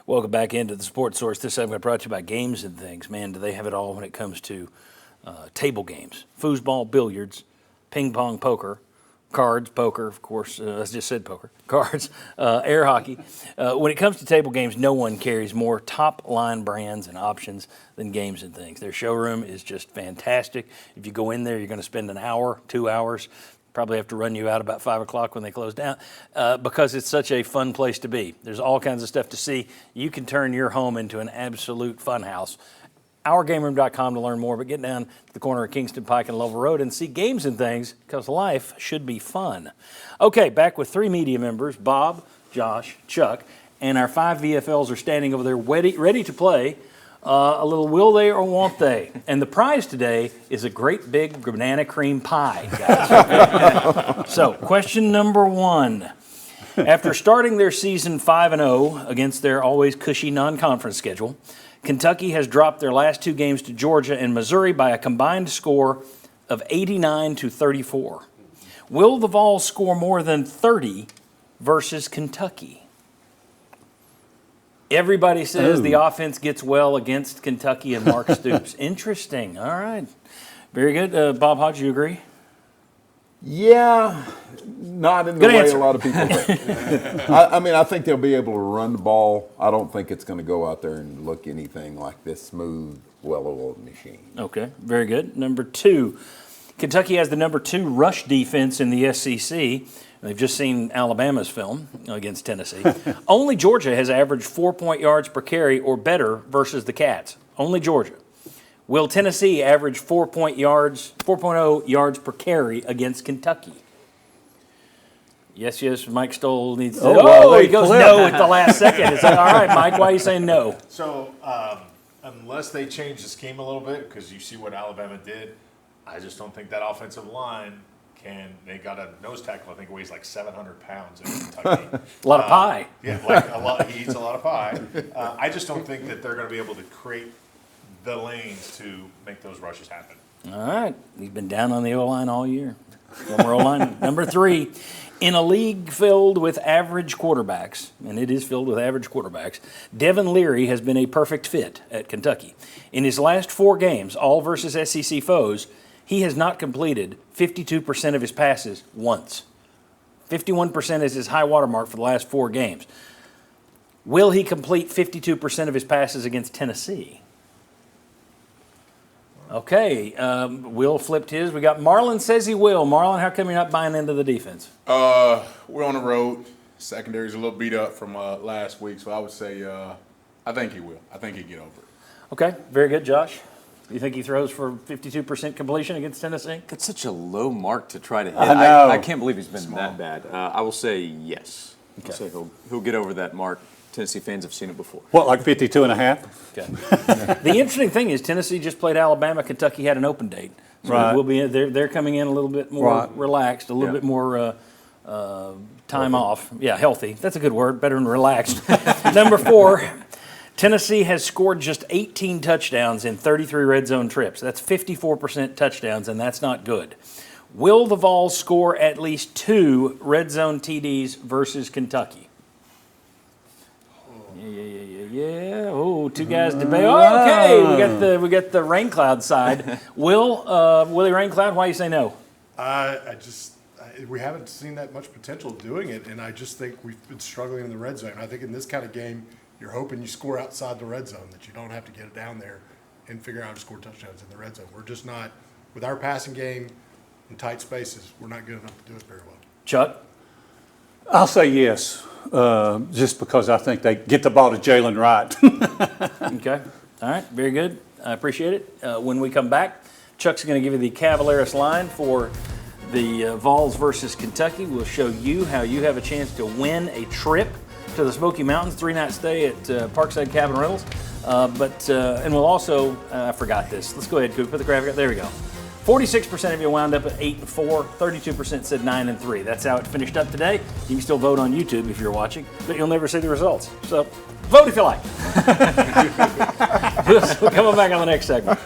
Welcome back into the Sports Source. This segment brought to you by Games and Things. Man, do they have it all when it comes to table games. Foosball, billiards, ping pong, poker, cards, poker, of course, I just said poker, cards, air hockey. When it comes to table games, no one carries more top-line brands and options than Games and Things. Their showroom is just fantastic. If you go in there, you're going to spend an hour, 2 hours, probably have to run you out about 5 o'clock when they close down because it's such a fun place to be. There's all kinds of stuff to see. You can turn your home into an absolute fun house. OurGameRoom.com to learn more, but get down to the corner of Kingston Pike and Lovell Road and see Games and Things because life should be fun. Okay, back with 3 media members, Bob, Josh, Chuck, and our 5 VFLs are standing over there ready to play a little will they or won't they. And the prize today is a great big banana cream pie, guys. So, question number 1. After starting their season 5-0 against their always cushy non-conference schedule, Kentucky has dropped their last 2 games to Georgia and Missouri by a combined score of 89-34. Will the Vols score more than 30 versus Kentucky? Everybody says the offense gets well against Kentucky and Mark Stoops. Interesting. All right. Very good. Bob Hodge, you agree? Yeah, not in the way a lot of people think. I mean, I think they'll be able to run the ball. I don't think it's going to go out there and look anything like this smooth, well-oiled machine. Okay, very good. Number 2, Kentucky has the number 2 rush defense in the SEC. They've just seen Alabama's film against Tennessee. Only Georgia has averaged 4 yards per carry or better versus the Cats. Only Georgia. Will Tennessee average 4.0 yards per carry against Kentucky? Yes, Mike Stowell needs to. He goes no at the last second. It's like, all right, Mike, why are you saying no? So, unless they change the scheme a little bit, because you see what Alabama did, I just don't think that offensive line they got a nose tackle, I think weighs like 700 pounds in Kentucky. A lot of pie. Yeah, like a lot. He eats a lot of pie. I just don't think that they're going to be able to create the lanes to make those rushes happen. All right. He's been down on the O-line all year. Former O-line. Number 3, in a league filled with average quarterbacks, and it is filled with average quarterbacks, Devin Leary has been a perfect fit at Kentucky. In his last 4 games, all versus SEC foes, he has not completed 52% of his passes once. 51% is his high water mark for the last 4 games. Will he complete 52% of his passes against Tennessee? Okay, Will flipped his. We got Marlon says he will. Marlon, how come you're not buying into the defense? We're on the road. Secondary's a little beat up from last week, so I would say I think he will. I think he'll get over it. Okay, very good. Josh, you think he throws for 52% completion against Tennessee? That's such a low mark to try to hit. I know. I can't believe he's been that bad. I will say yes. Okay. I'll say he'll get over that mark. Tennessee fans have seen it before. What, like 52 and a half? Okay. The interesting thing is Tennessee just played Alabama. Kentucky had an open date. So right. We'll be they're coming in a little bit more relaxed, a little bit more time off. Yeah, healthy. That's a good word. Better than relaxed. Number 4, Tennessee has scored just 18 touchdowns in 33 red zone trips. That's 54% touchdowns, and that's not good. Will the Vols score at least 2 red zone TDs versus Kentucky? Yeah. Oh, 2 guys debate. Oh, okay, we got the rain cloud side. Willie Raincloud, why you say no? We haven't seen that much potential doing it, and I just think we've been struggling in the red zone. I think in this kind of game, you're hoping you score outside the red zone, that you don't have to get it down there and figure out how to score touchdowns in the red zone. We're just not, with our passing game in tight spaces, we're not good enough to do it very well. Chuck? I'll say yes, just because I think they get the ball to Jalen right. Okay. All right. Very good. I appreciate it. When we come back, Chuck's going to give you the Cavaliers line for the Vols versus Kentucky. We'll show you how you have a chance to win a trip to the Smoky Mountains, 3-night stay at Parkside Cabin Rentals. And we'll also, I forgot this. Let's go ahead, Coop. Put the graphic up. There we go. 46% of you wound up at 8-4. 32% said 9-3. That's how it finished up today. You can still vote on YouTube if you're watching, but you'll never see the results. So vote if you like. We'll come on back on the next segment.